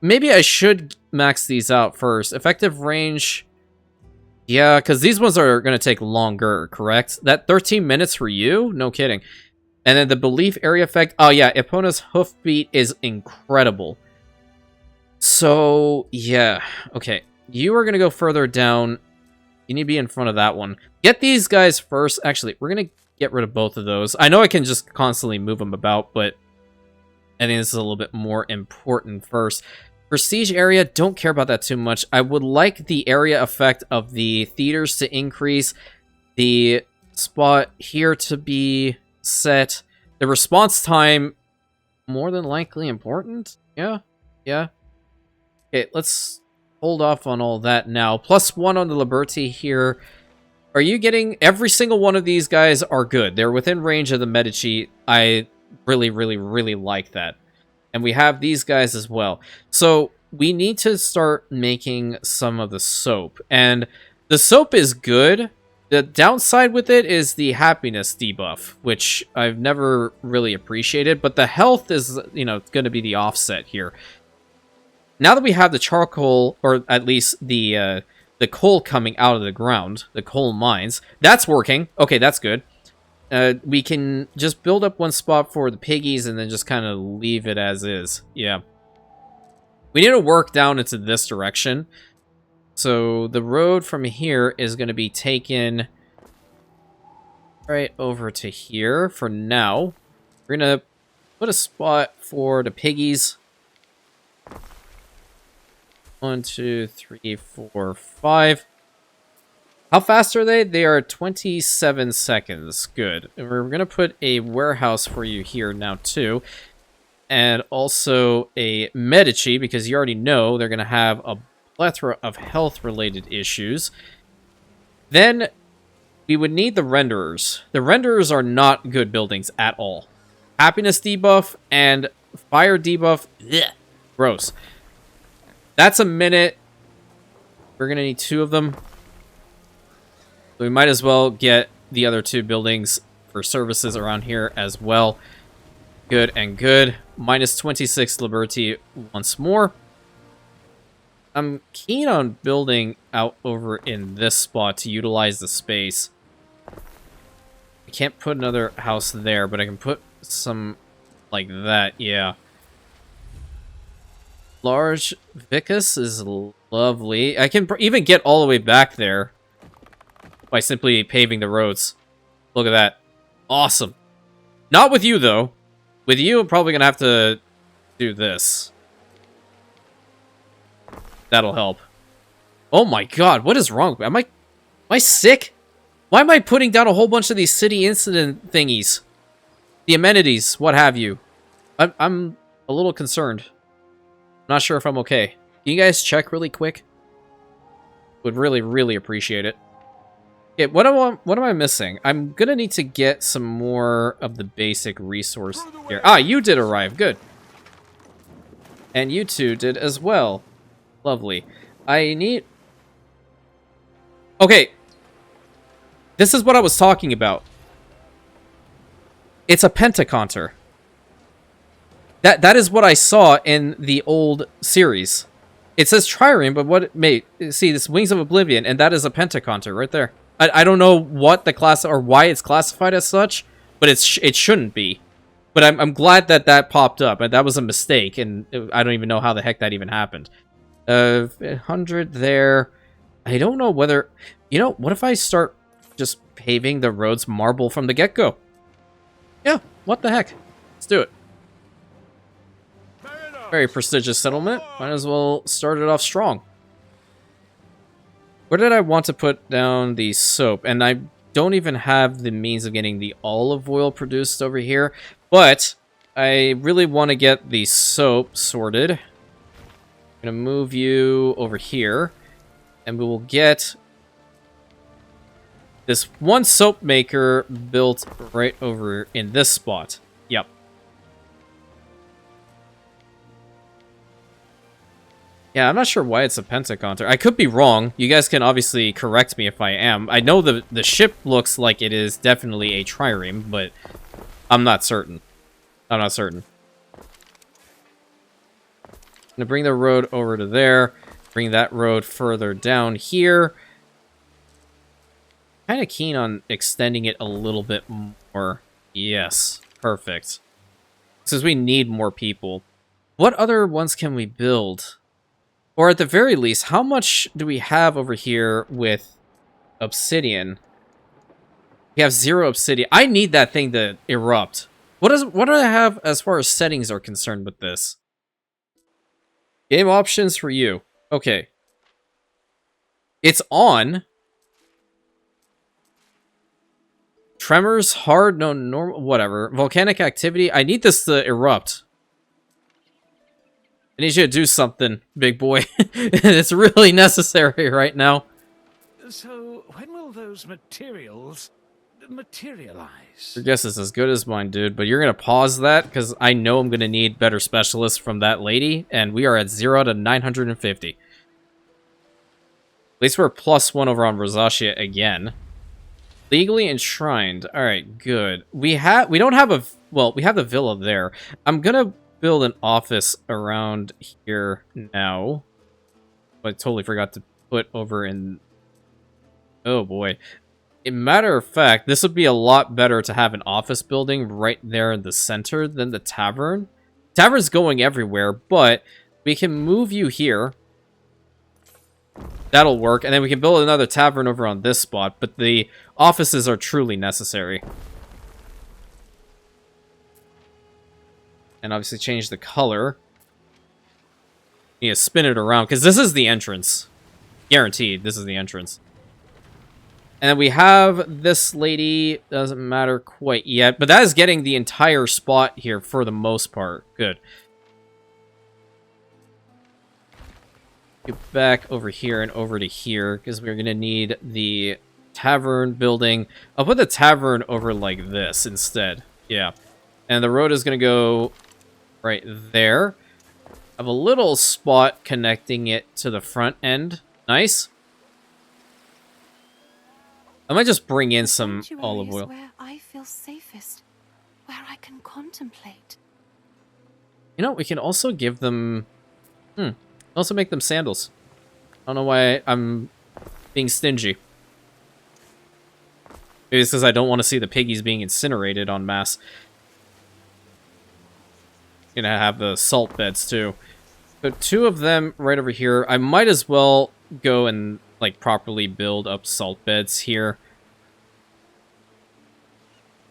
Maybe I should max these out first. Effective range. Yeah, because these ones are going to take longer, correct? That 13 minutes for you? No kidding. And then the belief area effect. Oh, yeah. Epona's hoofbeat is incredible. So, yeah. Okay. You are going to go further down. You need to be in front of that one. Get these guys first. Actually, we're going to get rid of both of those. I know I can just constantly move them about, but I think this is a little bit more important first. Prestige area, don't care about that too much. I would like the area effect of the theaters to increase. The spot here to be set. The response time, more than likely important. Yeah. Okay, let's hold off on all that now. +1 on the Liberty here. Are you getting... Every single one of these guys are good. They're within range of the Medici. I really like that. And we have these guys as well. So we need to start making some of the soap. And the soap is good. The downside with it is the happiness debuff, which I've never really appreciated. But the health is, you know, going to be the offset here. Now that we have the charcoal, or at least the coal coming out of the ground, the coal mines, that's working. Okay, that's good. We can just build up 1 spot for the piggies and then just kind of leave it as is. Yeah. We need to work down into this direction. So the road from here is going to be taken right over to here for now. We're going to put a spot for the piggies. 1, 2, 3, 4, 5. How fast are they? They are 27 seconds. Good. And we're going to put a warehouse for you here now, too. And also a Medici, because you already know they're going to have a plethora of health-related issues. Then we would need the Renderers. The Renderers are not good buildings at all. Happiness debuff and fire debuff. Blech, gross. That's a minute. We're going to need 2 of them. So we might as well get the other 2 buildings for services around here as well. Good and good. Minus 26 Liberty once more. I'm keen on building out over in this spot to utilize the space. I can't put another house there, but I can put some like that, yeah. Large Vicus is lovely. I can even get all the way back there by simply paving the roads. Look at that. Awesome. Not with you, though. With you, I'm probably going to have to do this. That'll help. Oh my god, what is wrong? Am I sick? Why am I putting down a whole bunch of these city incident thingies? The amenities, what have you. I'm a little concerned. I'm not sure if I'm okay. Can you guys check really quick? Would really, really appreciate it. Okay, what am I missing? I'm gonna need to get some more of the basic resource here. Ah, you did arrive. Good. And you two did as well. Lovely. I need... Okay. This is what I was talking about. It's a pentaconter. That is what I saw in the old series. It says trireme, but what... Mate, see, this Wings of Oblivion, and that is a pentaconter right there. I don't know what the class... or why it's classified as such, but it shouldn't be. But I'm glad that that popped up, and that was a mistake, and I don't even know how the heck that even happened. 100 there. I don't know whether... You know, what if I start just paving the roads marble from the get-go? Yeah, what the heck? Let's do it. Very prestigious settlement. Might as well start it off strong. Where did I want to put down the soap? And I don't even have the means of getting the olive oil produced over here. But I really want to get the soap sorted. I'm going to move you over here. And we will get this one soap maker built right over in this spot. Yep. Yeah, I'm not sure why it's a pentaconter. I could be wrong. You guys can obviously correct me if I am. I know the ship looks like it is definitely a trireme, but I'm not certain. I'm not certain. I'm gonna bring the road over to there. Bring that road further down here. Kind of keen on extending it a little bit more. Yes, perfect. Since we need more people. What other ones can we build? Or at the very least, how much do we have over here with obsidian? We have 0 obsidian. I need that thing to erupt. What do I have as far as settings are concerned with this? Game options for you. Okay. It's on. Tremors, hard, no, normal, whatever. Volcanic activity. I need this to erupt. I need you to do something, big boy. It's really necessary right now. So, when will those materials materialize? Your guess is as good as mine, dude. But you're going to pause that, because I know I'm going to need better specialists from that lady. And we are at 0 to 950. At least we're +1 over on Rosacea again. Legally enshrined. Alright, good. We don't have a... Well, we have the villa there. I'm going to build an office around here now. I totally forgot to put over in... Oh boy. A matter of fact, this would be a lot better to have an office building right there in the center than the tavern. Tavern's going everywhere, but we can move you here. That'll work, and then we can build another tavern over on this spot, but the offices are truly necessary. And obviously change the color. You need to spin it around, because this is the entrance. Guaranteed, this is the entrance. And then we have this lady. Doesn't matter quite yet. But that is getting the entire spot here for the most part. Good. Get back over here and over to here. Because we're going to need the tavern building. I'll put the tavern over like this instead. Yeah. And the road is going to go right there. I have a little spot connecting it to the front end. Nice. I might just bring in some olive oil. Where I feel safest, where I can contemplate. You know, we can also give them... Also make them sandals. I don't know why I'm being stingy. Maybe it's because I don't want to see the piggies being incinerated en masse. Gonna have the salt beds too. So 2 of them right over here. I might as well go and like properly build up salt beds here.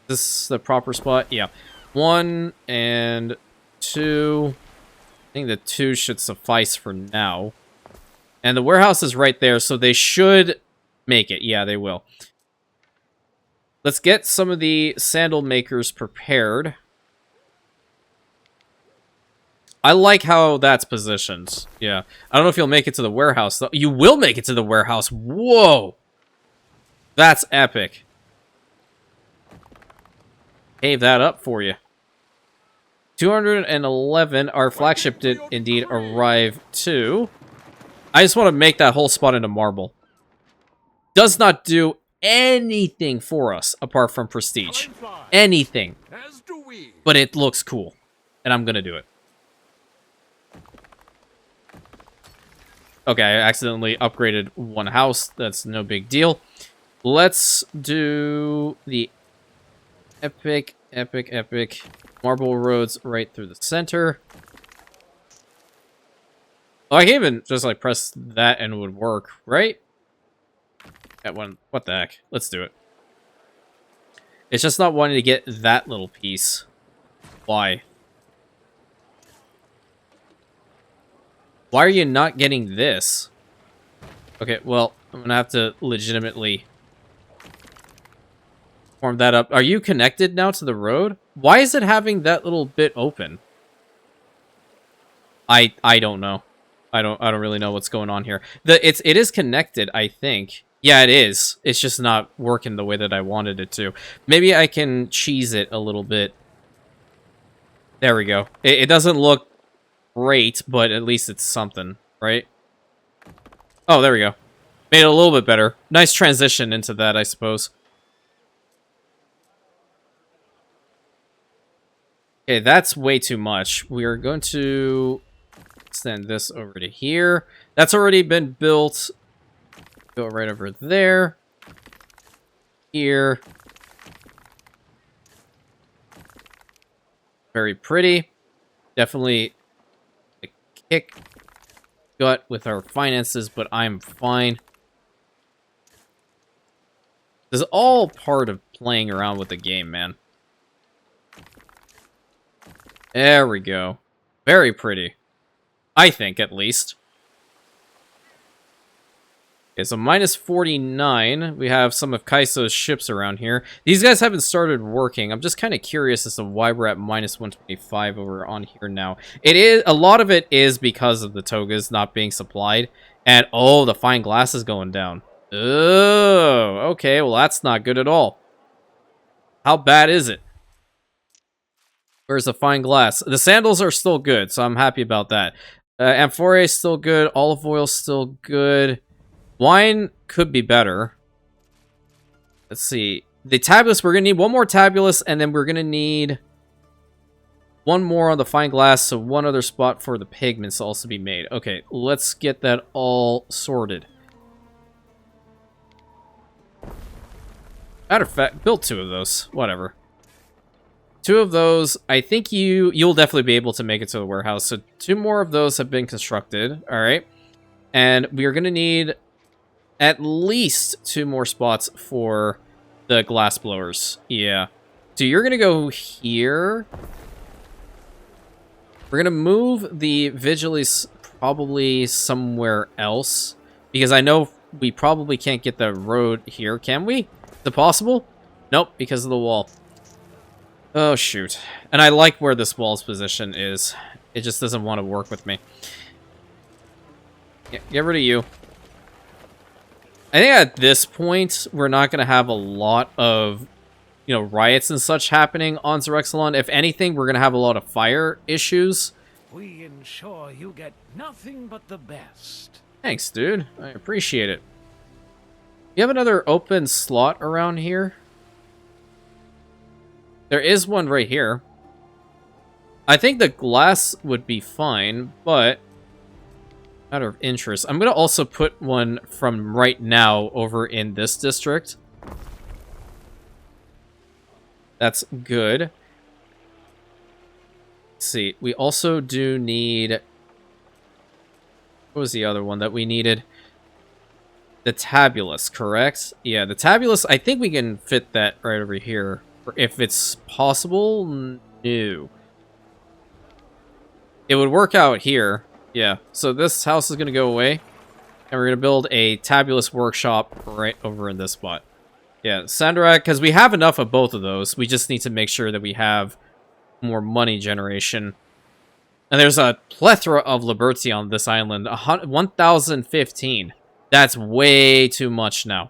Is this the proper spot? Yeah. 1 and 2. I think the 2 should suffice for now. And the warehouse is right there, so they should make it. Yeah, they will. Let's get some of the sandal makers prepared. I like how that's positioned. Yeah. I don't know if you'll make it to the warehouse, though. You will make it to the warehouse. Whoa! That's epic. Gave that up for you. 211. Our flagship did indeed arrive too. I just want to make that whole spot into marble. Does not do anything for us apart from prestige. Anything. But it looks cool. And I'm going to do it. Okay, I accidentally upgraded 1 house. That's no big deal. Let's do the epic marble roads right through the center. Oh, I can even just like press that and it would work, right? That one, what the heck? Let's do it. It's just not wanting to get that little piece. Why? Why are you not getting this? Okay, well, I'm gonna have to legitimately form that up. Are you connected now to the road? Why is it having that little bit open? I don't know. I don't really know what's going on here. It is connected, I think. Yeah, it is. It's just not working the way that I wanted it to. Maybe I can cheese it a little bit. There we go. It doesn't look great, but at least it's something, right? Oh, there we go. Made it a little bit better. Nice transition into that, I suppose. Okay, that's way too much. We are going to extend this over to here. That's already been built. Go right over there. Here. Very pretty. Definitely a kick gut with our finances, but I'm fine. This is all part of playing around with the game, man. There we go. Very pretty. I think, at least. Okay, so minus 49. We have some of Kaiso's ships around here. These guys haven't started working. I'm just kind of curious as to why we're at minus 125 over on here now. It is a lot of it is because of the togas not being supplied. And, oh, the fine glass is going down. Oh, okay. Well, that's not good at all. How bad is it? Where's the fine glass? The sandals are still good, so I'm happy about that. Amphora is still good. Olive oil still good. Wine could be better. Let's see. The tabulus, we're going to need 1 more tabulus, and then we're going to need 1 more on the fine glass, so 1 other spot for the pigments to also be made. Okay, let's get that all sorted. Matter of fact, build 2 of those. Whatever. 2 of those, I think you'll definitely be able to make it to the warehouse. So 2 more of those have been constructed. All right. And we are going to need at least 2 more spots for the glass blowers. Yeah. So you're going to go here. We're going to move the Vigilis probably somewhere else. Because I know we probably can't get the road here, can we? Is it possible? Nope, because of the wall. Oh, shoot. And I like where this wall's position is. It just doesn't want to work with me. Yeah, get rid of you. I think at this point, we're not going to have a lot of, you know, riots and such happening on Zerexalon. If anything, we're going to have a lot of fire issues. We ensure you get nothing but the best. Thanks, dude. I appreciate it. You have another open slot around here? There is one right here. I think the glass would be fine, but matter of interest. I'm going to also put one from right now over in this district. That's good. Let's see. We also do need... What was the other one that we needed? The tabulus, correct? Yeah, the tabulus, I think we can fit that right over here. If it's possible, no. It would work out here. Yeah, so this house is going to go away. And we're going to build a tabulus workshop right over in this spot. Yeah, Sandrak, because we have enough of both of those. We just need to make sure that we have more money generation. And there's a plethora of liberty on this island. 1,015. That's way too much now.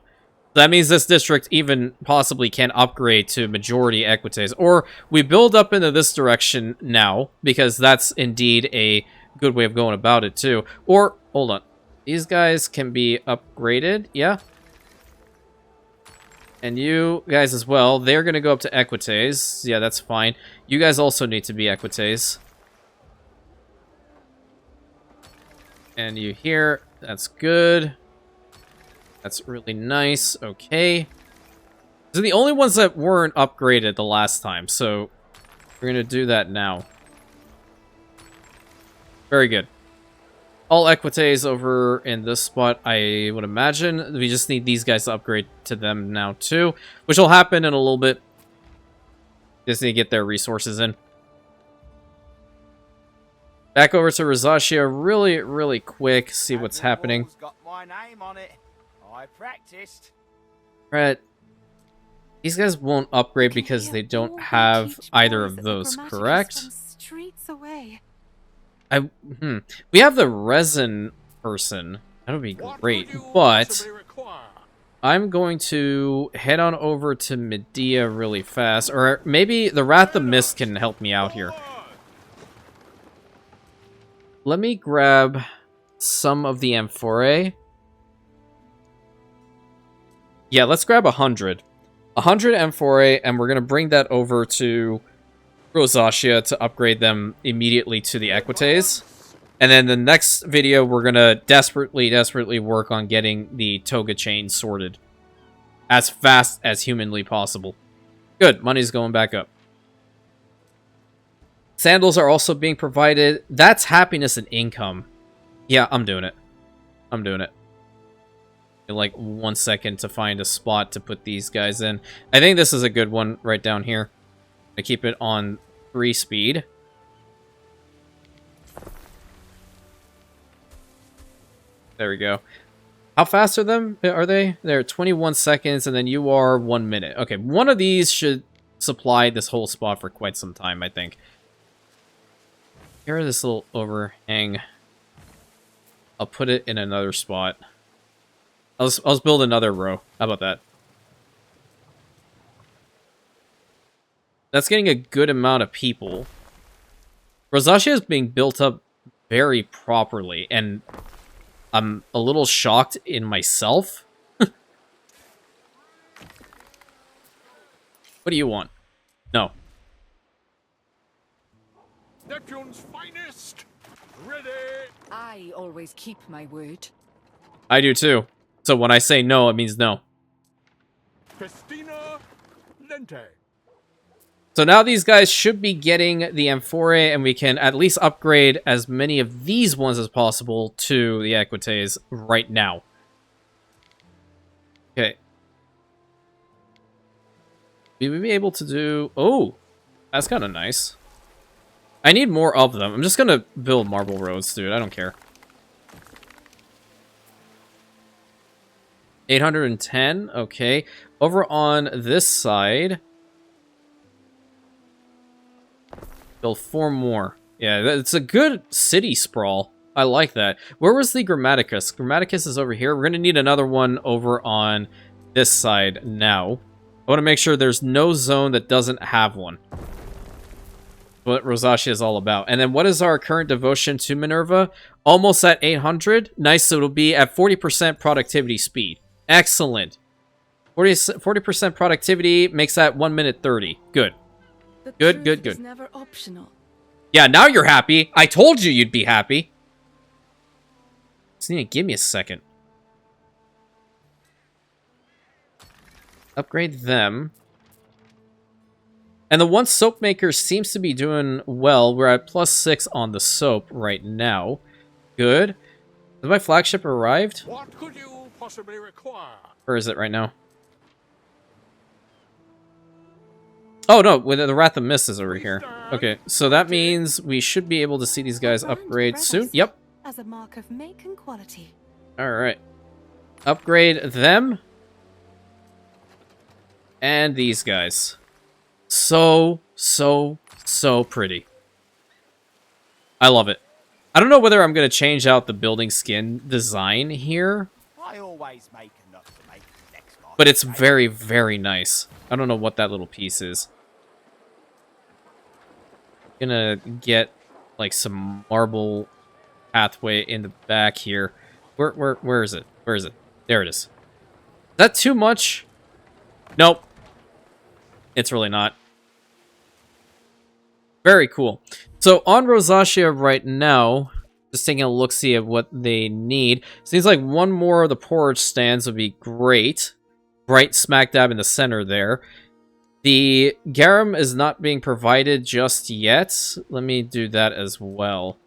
That means this district even possibly can upgrade to majority equites. Or we build up into this direction now, because that's indeed a good way of going about it too. Or, hold on. These guys can be upgraded, yeah? And you guys as well. They're going to go up to equites. Yeah, that's fine. You guys also need to be equites. And you here. That's good. That's really nice. Okay. These are the only ones that weren't upgraded the last time, so we're going to do that now. Very good. All equites over in this spot, I would imagine. We just need these guys to upgrade to them now, too, which will happen in a little bit. Just need to get their resources in. Back over to Rosacea really, really quick. See what's happening. Got my name on it. I practiced. Right. These guys won't upgrade because they don't have either of those, correct? Streets away. We have the resin person. That would be great, but I'm going to head on over to Medea really fast, or maybe the Wrath of Mist can help me out here. Let me grab some of the amphorae. Yeah, let's grab 100. 100 amphorae, and we're going to bring that over to Rosacea to upgrade them immediately to the equites. And then the next video, we're going to desperately work on getting the toga chain sorted. As fast as humanly possible. Good, money's going back up. Sandals are also being provided. That's happiness and income. Yeah, I'm doing it. I'm doing it. In like 1 second to find a spot to put these guys in. I think this is a good one right down here. I keep it on 3 speed. There we go. How fast are they? They're 21 seconds, and then you are 1 minute. Okay, one of these should supply this whole spot for quite some time, I think. Here this little overhang. I'll put it in another spot. I'll build another row. How about that? That's getting a good amount of people. Rosacea is being built up very properly, and I'm a little shocked in myself. What do you want? No. Neptune's finest! Ready! I always keep my word. I do too. So when I say no, it means no. Festina Lente. So now these guys should be getting the amphorae, and we can at least upgrade as many of these ones as possible to the equites right now. Okay. We would be able to do... Oh! That's kind of nice. I need more of them. I'm just going to build marble roads, dude. I don't care. 810, okay. Over on this side, build 4 more. Yeah, it's a good city sprawl. I like that. Where was the Grammaticus? Grammaticus is over here. We're going to need another one over on this side now. I want to make sure there's no zone that doesn't have one. What Rosacea is all about. And then what is our current devotion to Minerva? Almost at 800. Nice, so it'll be at 40% productivity speed. Excellent. 40% productivity makes that 1 minute 30. Good. Good. Is never optional. Yeah, now you're happy. I told you you'd be happy. Just need to give me a second. Upgrade them. And the one soap maker seems to be doing well. We're at +6 on the soap right now. Good. Has my flagship arrived? What could you possibly require? Where is it right now? Oh, no. The Wrath of Mist is over here. Okay, so that means we should be able to see these guys upgrade soon. Yep. As a mark of make and quality. Alright. Upgrade them. And these guys. So pretty. I love it. I don't know whether I'm going to change out the building skin design here. I always make enough to make the next guy. But it's very, very nice. I don't know what that little piece is. Gonna get, like, some marble pathway in the back here. Where is it? Where is it? There it is. Is that too much? Nope. It's really not. Very cool. So on Rosacea right now, just taking a look-see at what they need. Seems like one more of the porridge stands would be great. Right smack dab in the center there. The garum is not being provided just yet. Let me do that as well.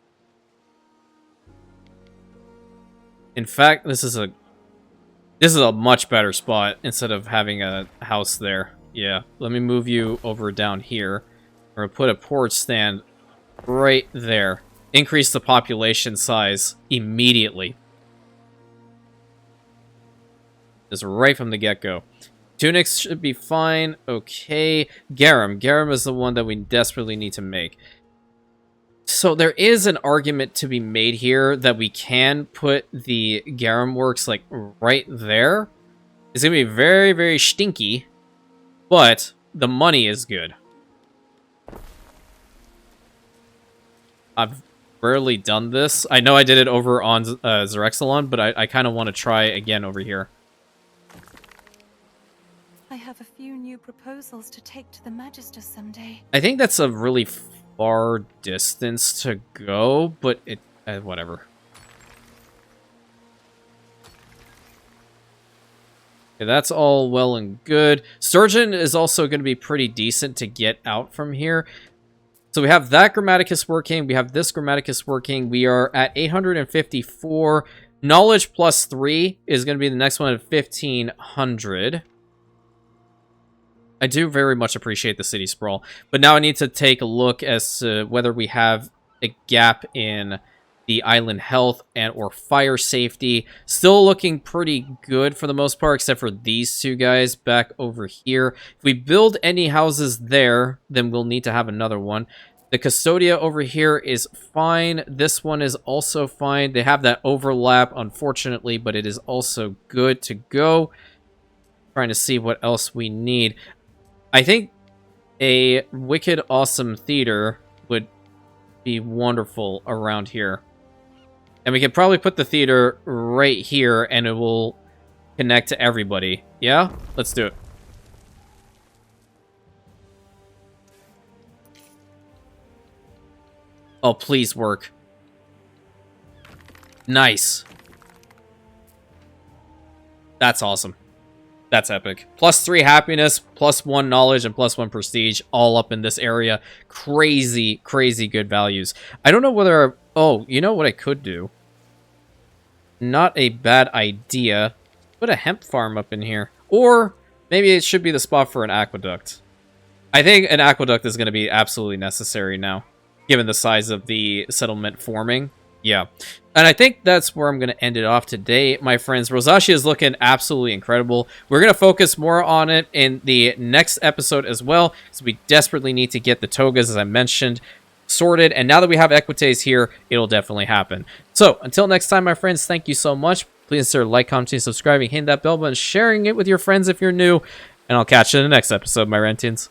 In fact, this is a much better spot instead of having a house there. Yeah, let me move you over down here. We're gonna put a porridge stand right there. Increase the population size immediately. Just right from the get-go. Tunics should be fine. Okay. Garum. Garum is the one that we desperately need to make. So there is an argument to be made here that we can put the garum works, like, right there. It's going to be very, very stinky, but the money is good. I've rarely done this. I know I did it over on Xerexalon, but I kind of want to try again over here. I have a few new proposals to take to the Magister someday. I think that's a really far distance to go, but it... whatever. Okay, that's all well and good. Sturgeon is also going to be pretty decent to get out from here. So we have that Grammaticus working. We have this Grammaticus working. We are at 854. Knowledge plus 3 is going to be the next one at 1500. I do very much appreciate the city sprawl. But now I need to take a look as to whether we have a gap in the island health and or fire safety. Still looking pretty good for the most part, except for these two guys back over here. If we build any houses there, then we'll need to have another one. The Custodia over here is fine. This one is also fine. They have that overlap, unfortunately, but it is also good to go. Trying to see what else we need. I think a wicked awesome theater would be wonderful around here. And we could probably put the theater right here and it will connect to everybody. Yeah? Let's do it. Oh, please work. Nice. That's awesome. That's epic. Plus 3 happiness, plus 1 knowledge, and plus 1 prestige, all up in this area. Crazy, crazy good values. I don't know whether... Oh, you know what I could do? Not a bad idea. Put a hemp farm up in here. Or maybe it should be the spot for an aqueduct. I think an aqueduct is going to be absolutely necessary now, given the size of the settlement forming. Yeah. And I think that's where I'm going to end it off today, my friends. Rosacea is looking absolutely incredible. We're going to focus more on it in the next episode as well, because we desperately need to get the togas, as I mentioned, sorted. And now that we have Equites here, it'll definitely happen. So, until next time, my friends, thank you so much. Please consider like, commenting, subscribing, hitting that bell button, sharing it with your friends if you're new. And I'll catch you in the next episode, my Rantians.